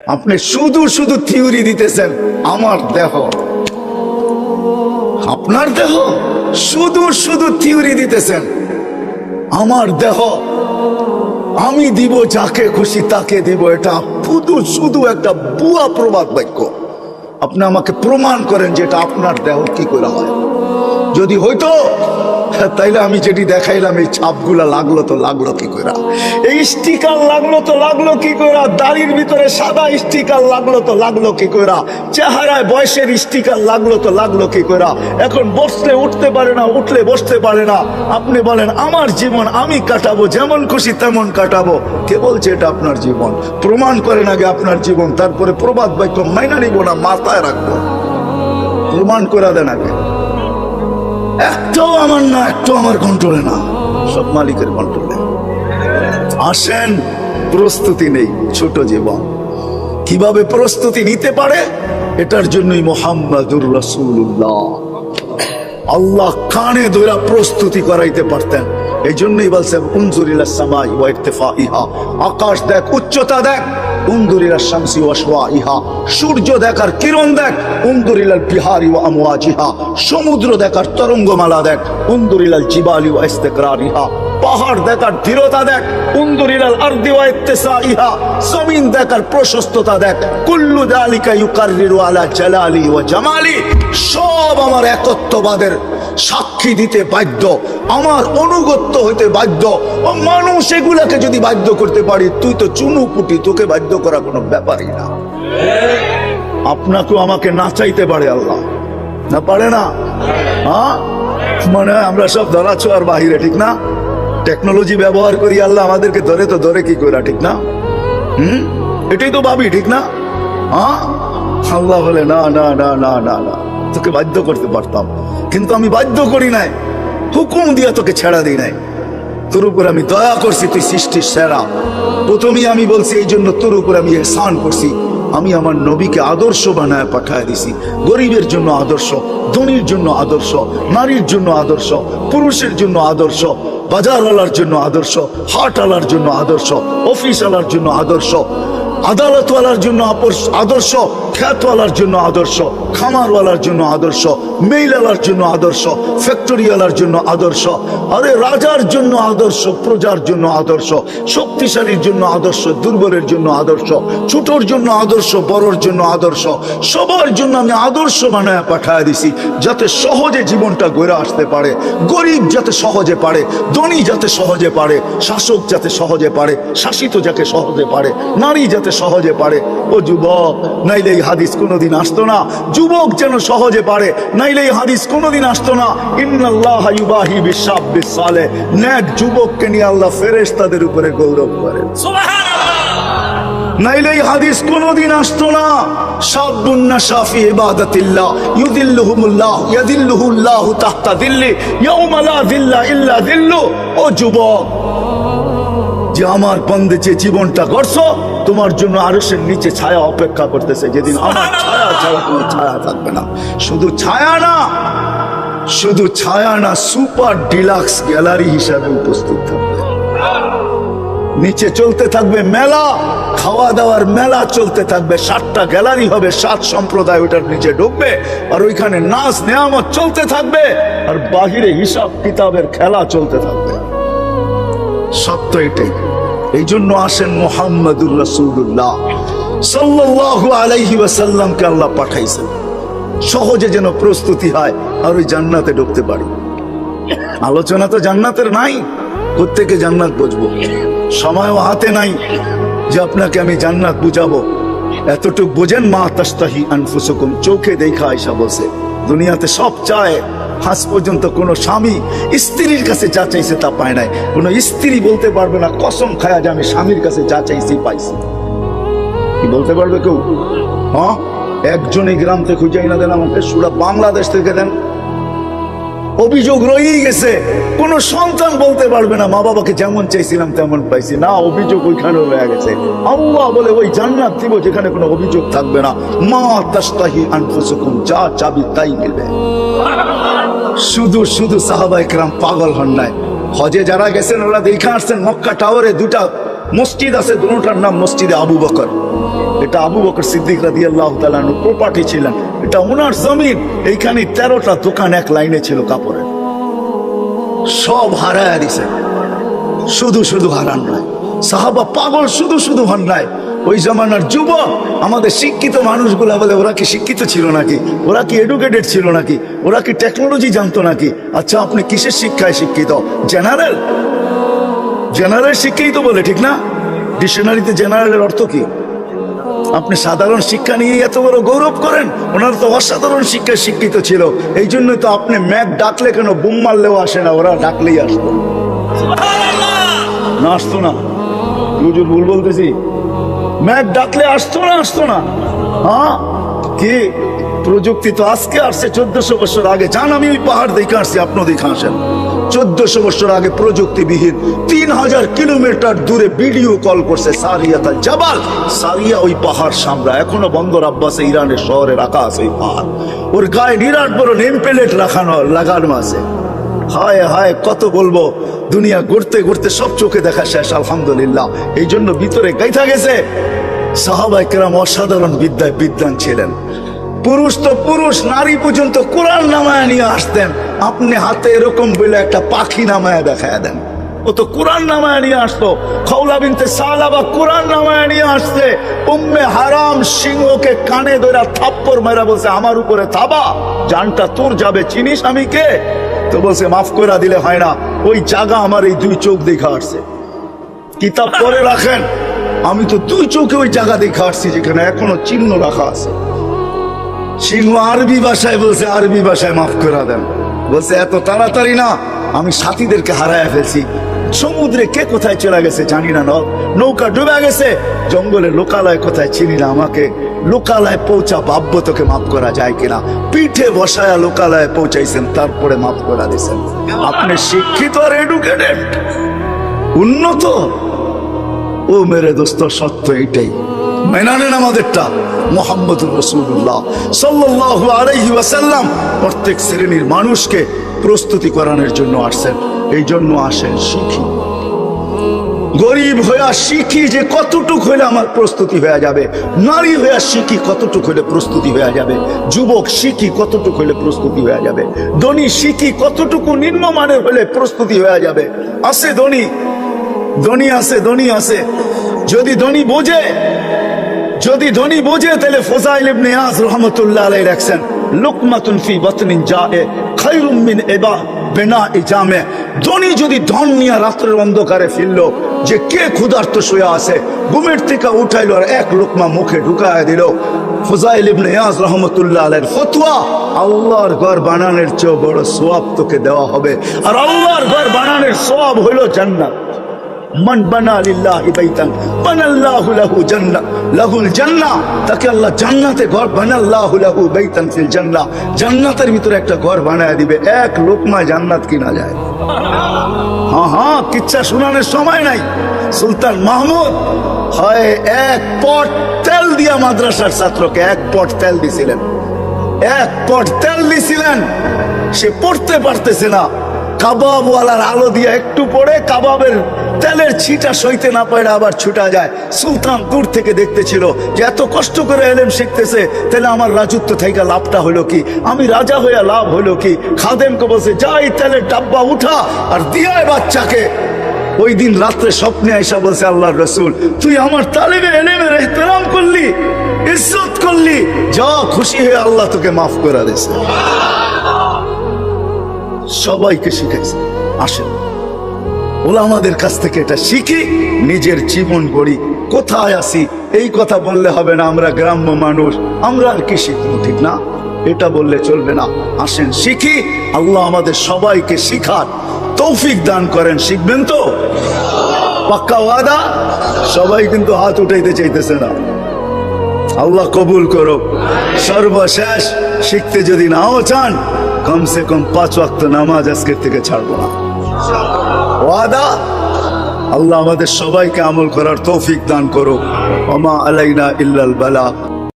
আপনি শুধু শুধু থিওরি দিতেছেন। আমার দেহ, আপনার দেহ, শুধু শুধু থিওরি দিতেছেন। আমার দেহ আমি দিব, যাকে খুশি তাকে দিব, এটা শুধু শুধু একটা বুয়া প্রবাদ বাক্য। আপনি আমাকে প্রমাণ করেন যে এটা আপনার দেহ কি করে হয়। যদি হইতো তাইলে আমি যেটি দেখাইলাম এই ছাপগুলা লাগলো তো লাগলো কি করে, এই স্টিকার লাগলো তো লাগলো কি করে, দাড়ির ভিতরে সাদা স্টিকার লাগলো তো লাগলো কি করে, চেহারায় বয়সের স্টিকার লাগলো তো লাগলো কি করে, এখন বসলে উঠতে পারে না, উঠলে বসতে পারে না। আপনি বলেন আমার জীবন আমি কাটাবো, যেমন খুশি তেমন কাটাবো। কে বলছে এটা আপনার জীবন? প্রমাণ করেন আগে আপনার জীবন, তারপরে প্রবাদ বাক্য মাইনা নিব না, মাথায় রাখবো। প্রমাণ করে দেন আগে। একটাও আমার না, একটাও আমার কন্ট্রোলে না, সব মালিকের কন্ট্রোলে। আসেন, প্রস্তুতি নেই, ছোট জীবন কিভাবে প্রস্তুতি নিতে পারে এটার জন্যই মুহাম্মাদুর রাসূলুল্লাহ আল্লাহ কানে ধরে প্রস্তুতি করাইতে পারতেন। এই জন্যই বলছেন উনজুর ইলাস সামাই ওয়া ইরতিফাইহা, আকাশ দেখ, উচ্চতা দেখ। উনজুর ইলাশ শামসি ওয়া শাওয়াইহা, সূর্য দেখার কিরণ দেখ। উনজুর ইলাল বিহারি ওয়া আমওয়াজিহা, সমুদ্র দেখার তরঙ্গমালা দেখ। উনজুর ইলাল জিবালি ওয়া ইস্তিকরারিহা, পাহাড় দেখার দৃঢ়তা দেখ। উনজুর ইলাল আরদি ওয়া ইত্তিসাইহা, জমিন দেখার প্রশস্ততা দেখ। কুল্লু যালিকা ইউকাররিরু আলা জালালি ওয়া জামালি, সব আমার একত্ববাদের সাক্ষী দিতে বাধ্য, আমার অনুগত্য হইতে বাধ্য। ও মানুষ এগুলাকে যদি বাধ্য করতে পারি, তুই তো চুনুপুটি, তোকে বাধ্য করা কোনো ব্যাপারই না। আপনাকেও আমাকে না চাইতে পারে আল্লাহ, না পারে না? হ্যাঁ, মানে আমরা সব ধরাছোঁয়ার বাহিরে, ঠিক না? টেকনোলজি ব্যবহার করি, আল্লাহ আমাদেরকে ধরে তো ধরে কি করে, ঠিক না? এটাই তো ভাবি, ঠিক না? হ্যাঁ, আল্লাহ বলে না না না না না না, তোকে বাধ্য করতে পারতাম, কিন্তু আমি বাধ্য করি নাই, হুকুম দিয়ে তোকে ছেড়া দিই নাই। তোর উপর আমি দয়া করছি, তুই সৃষ্টির সেরা। প্রথমেই আমি বলছি এই জন্য তোর উপর আমি ইহসান করছি, আমি আমার নবীকে আদর্শ বানায় পাঠায় দিছি। গরিবের জন্য আদর্শ, ধনীর জন্য আদর্শ, নারীর জন্য আদর্শ, পুরুষের জন্য আদর্শ, বাজারওয়ালার জন্য আদর্শ, হাটওয়ালার জন্য আদর্শ, অফিসওয়ালার জন্য আদর্শ, আদালতওয়ালার জন্য আদর্শ, খ্যাতওয়ালার জন্য আদর্শ, খামারওয়ালার জন্য আদর্শ, মেইলওয়ালার জন্য আদর্শ, ফ্যাক্টরিওয়ালার জন্য আদর্শ, আরে রাজার জন্য আদর্শ, প্রজার জন্য আদর্শ, শক্তিশালীর জন্য আদর্শ, দুর্বলের জন্য আদর্শ, ছোটর জন্য আদর্শ, বড়র জন্য আদর্শ, সবার জন্য আমি আদর্শ বানায় পাঠায় দিছি, যাতে সহজে জীবনটা গড়ে আসতে পারে। গরিব যাতে সহজে পারে, ধনী যাতে সহজে পারে, শাসক যাতে সহজে পারে, শাসিত যাকে সহজে পারে, নারী যাতে সহজে পারে। ও যুবক, নাইলে এই হাদিস কোনোদিন আসতো না। যুবক যেন সহজে পারে, নাইলে এই হাদিস কোনোদিন আসতো না। ইন্নাল্লাহা ইউবাহি বিশাব্বিস সালেহ, নেক যুবককে নিয়ে আল্লাহ ফেরেশতাদের উপরে গৌরব করেন, সুবহানাল্লাহ। নাইলে এই হাদিস কোনোদিন আসতো না। শাবুন নাশা ফি ইবাদাতিল্লাহ ইউদিল্লুহুমুল্লাহ ইয়াদিল্লুহুল্লাহু তাহতা দিল্লি ইয়াউমা লা দিল্লা ইল্লা দিল্লু। ও যুবক, যে আমার বন্দে যে জীবনটা গড়ছো, তোমার জন্য আরশের নিচে ছায়া অপেক্ষা করতেছে, যেদিন আমার ছায়া ছাড়া কোনো ছায়া থাকবে না। শুধু ছায়া না, শুধু ছায়া না, সুপার ডিলাক্স গ্যালারি হিসাবে উপস্থিত থাকবে। নিচে চলতে থাকবে মেলা, খাওয়া দাওয়ার মেলা চলতে থাকবে। 7টা গ্যালারি হবে, 7 সম্প্রদায় ওটার নিচে ঢুকবে, আর ওইখানে নাচ নেয়ামত চলতে থাকবে, আর বাহিরে হিসাব কিতাবের খেলা চলতে থাকবে। সত্য এটাই। এই জন্য আসেন মুহাম্মাদুর রাসূলুল্লাহ সাল্লাল্লাহু আলাইহি ওয়াসাল্লামকে আল্লাহ পাঠাইছেন, সহজে যেন প্রস্তুতি হয় আর ওই জান্নাতে ঢুকতে পারি। আলোচনা তো জান্নাতের নাই, কোত্থেকে জান্নাত বুঝবো? সময়ও হাতে নাই যে আপনাকে আমি জান্নাত বুঝাবো। এতটুকু বোঝেন, মা তাস্তাহি আনফুসুকুম, চোখে দেখা আয়েশা বলছে দুনিয়াতে সব চায়, আজ পর্যন্ত কোন স্বামী স্ত্রীর কাছে যা চাইছে তা পায় নাই। কোন স্ত্রী বলতে পারবে না কসম খায়া যে আমি স্বামীর কাছে যা চাইছি পাইছি। কি বলতে পারবে কেউ? হ্যাঁ, একজনই গ্রাম থেকে খুঁজে না দেন আমাকে, সুরা বাংলাদেশ থেকে দেন। অভিযোগ রয়েই গেছে, কোন সন্তান বলতে পারবে না মা বাবাকে যেমন চাইছিলাম তেমন পাইছি না, অভিযোগ ওইখানে রয়ে গেছে। আল্লাহ বলে ওই জান্নাত দিব যেখানে কোনো অভিযোগ থাকবে না। মা তাস্তাহি আনফুসুকুম, যা চাবি তাই মিলবে। শুধু শুধু সাহাবায়ে কেরাম পাগল হন নাই। হজে যারা গেছেন ওরা দেখে আসছেন, মক্কা টাওয়ারে 2টা মসজিদ আছে, দুটোটার নাম মসজিদে আবু বকর। এটা আবু বকর সিদ্দিক রাদিয়াল্লাহু তাআলা আনহু প্রপার্টি ছিলেন, এটা ওনার জমিন। এইখানে 13টা দোকান এক লাইনে ছিল কাপড়ের, সব হারায় দিছে। শুধু শুধু হারান নাই, সাহাবা পাগল শুধু শুধু হন নাই। ওই জামানার যুবক আমাদের শিক্ষিত মানুষগুলা বলে ওরা কি শিক্ষিত ছিল নাকি, ওরা কি এডুকেটেড ছিল নাকি, ওরা কি টেকনোলজি জানতো নাকি? আচ্ছা, আপনি কিসের শিক্ষায় শিক্ষিত? জেনারেল জেনারেল শিক্ষাই তো বলে, ঠিক না? ডিকশনারিতে জেনারেলের অর্থ কি? আপনি সাধারণ শিক্ষা নিয়ে এত বড় গৌরব করেন, ওনারা তো অসাধারণ শিক্ষায় শিক্ষিত ছিল। এই জন্যই তো আপনি ম্যাক ডাকলে কেন বুম মারলেও আসে না, ওরা ডাকলেই আসতো না। আসতো না? হুজুর ভুল বলতেছি? ম্যাক ডাকলে আসতো না? হ্যাঁ, কি প্রযুক্তি তো আজকে আসছে, 1400 বছর আগে। জান, আমি ওই পাহাড় দেখে আসছি, আপনিও দেখে আসেন। 1400 বছর আগে প্রযুক্তিবিহীন 3000 কিলোমিটার দূরে ভিডিও কল করছে সারিয়াতাল জাবাল। সারিয়া ওই পাহাড় সামরা এখনো বন্দর আব্বাসে ইরানের শহরে রাখা আছে ওই পাহাড়। ওর গায়ে বিরাট বড় নেম প্লেট লাগানো আছে। হায় হায়, কত বলবো, দুনিয়া ঘুরতে ঘুরতে সব চোখে দেখা শেষ, আলহামদুলিল্লাহ। এই জন্য ভিতরে গাইথা গেছে। সাহাবায়ে কেরাম অসাধারণ বিদ্যান ছিলেন। পুরুষ তো পুরুষ, নারী পর্যন্ত কোরআন নামায় নিয়ে আসতেন। আপনি হাতে এরকম বলে একটা পাখি নামায় দেখায় দেন, ও তো কোরআন নামায় নিয়ে আসতো। খাওলা বিনতে সালাবা কোরআন নামায় নিয়ে আসছে। উম্মে হারাম সিংহকে কানে ধরে থাপ্পড় মেরা বলছে, আমার উপরে থাবা, জানটা তোর যাবে, চিনিস আমি কে? তো বলছে, মাফ করে দিলে হয় না, ওই জায়গা আমার এই 2 চোখ দেখা আসছে। কিতাব পরে রাখেন, আমি তো 2 চোখে ওই জায়গা দেখা আসছি, যেখানে এখনো চিহ্ন রাখা আছে। সিংহ আরবি ভাষায় বলছে, আরবি ভাষায় মাফ করে দেন। বলছে, এত তাড়াতাড়ি না, আমি সাথীদেরকে হারায় ফেলছি। সমুদ্রে কে কোথায় চলে গেছে জানি না, নৌকা ডুবে গেছে, জঙ্গলে লোকালয় কোথায় চিনি না, আমাকে লোকালয় পৌঁছা, ভাববো তোকে মাফ করা যায় কিনা। পিঠে বসায়া লোকালয়ে পৌঁছাইছেন, তারপরে মাফ করা দিয়েছেন। আপনি শিক্ষিত আর এডুকেটেড, উন্নত। ও মেরে দোস্ত, সত্য এইটাই, মেনে নেন আমাদেরটা। মুহাম্মদুর রাসূলুল্লাহ সাল্লাল্লাহু আলাইহি ওয়াসাল্লাম প্রত্যেক শ্রেণীর মানুষকে প্রস্তুতি করানোর জন্য আসছেন। এই জন্য আসেন, শিখি। গরিব হইয়া শিখি যে কতটুক হইলে আমার প্রস্তুতি হয়ে যাবে, নারী হইয়া শিখি কতটুক হইলে প্রস্তুতি হয়ে যাবে, যুবক শিখি কতটুক হইলে প্রস্তুতি হয়ে যাবে, ধনী শিখি কতটুকু নিম্নমানের হইলে প্রস্তুতি হয়ে যাবে। আছে ধনী আছে। যদি ধনী বোঝে তাহলে ফুযাইল ইবনে ইয়াজ রাহমাতুল্লাহ আলাইহি রাখছেন, লুকমাতুন ফি বাতনিন জায়ে খায়রুম মিন বিনাই জামে। ধনী যদি ধন নিয়ে রাত্রের অন্ধকারে ফিরলো, যে কে ক্ষুধার্ত শুয়ে আছে, ঘুমের থেকে উঠাইলো আর এক লোকমা মুখে ঢুকায় দিল। ফুযাইল ইবনে ইয়াজ রাহমাতুল্লাহ আলাইহির ফতোয়া, আল্লাহর ঘর বানানোর চেয়ে বড় সওয়াব তোকে দেওয়া হবে। আর আল্লাহর ঘর বানানোর সওয়াব হলো জান্নাত। মান বানা লিল্লাহি বাইতান বানাল্লাহু লাহুল জান্নাহ, তাকে আল্লাহ জান্নাতে ঘর, বানাল্লাহু লাহু বাইতান ফিল জান্নাহ, জান্নাতের ভিতরে একটা ঘর বানায় দিবে। এক লোকমা জান্নাত কিনা যায়। হ্যাঁ, কিচ্ছা শোনানোর সময় নাই। সুলতান মাহমুদ হয় 1 পট তেল দিয়া মাদ্রাসার ছাত্রকে 1 পট তেল দিছিলেন, 1 পট তেল দিছিলেন। সে পড়তে পারতেছে না, কাবাবওয়ালার আলো দিয়ে একটু পড়ে, কাবাবের তেলের ছিটা সইতে না পারে আবার ছুটা যায়। সুলতান দূর থেকে দেখতেছিল যে এত কষ্ট করে এলেম শিখতেছে, তাহলে আমার রাজত্ব থেকে লাভটা হলো কি, আমি রাজা হইয়া লাভ হলো কি। খাদেমকে বলছে, যাই তেলের ডাব্বা উঠা আর দিয়ায় বাচ্চাকে। ওই দিন রাত্রে স্বপ্নে আয়েশা বলছে, আল্লাহর রাসূল, তুই আমার তালেবে এলেমের ইহতিরাম করলি, ইজ্জত করলি, যা খুশি হয়ে আল্লাহ তোকে মাফ করে দিয়েছে। সবাইকে শিখাইছে। আসেন ওলামাদের কাছ থেকে এটা শিখি, নিজের জীবন গড়ি। কোথায় আসি এই কথা বললে হবে না, আমরা গ্রাম্য মানুষ, আমরা আর কি শিখবো, ঠিক না? এটা বললে চলবে না। আসেন শিখি, আল্লাহ আমাদের সবাইকে শিখার তৌফিক দান করেন। শিখবেন তো? পাক্কা ওয়াদা? সবাই কিন্তু হাত উঠাইতে চাইতেছে না। আল্লাহ কবুল করো। সর্বশেষ, শিখতে যদি নাও চান, কমসে কম 5 ওয়াক্ত নামাজ আজকের থেকে ছাড়বো না। ওয়াদা? আল্লাহ আমাদের সবাইকে আমল করার তৌফিক দান করো। ওমা আলাইনা ইল্লাল বালাগ।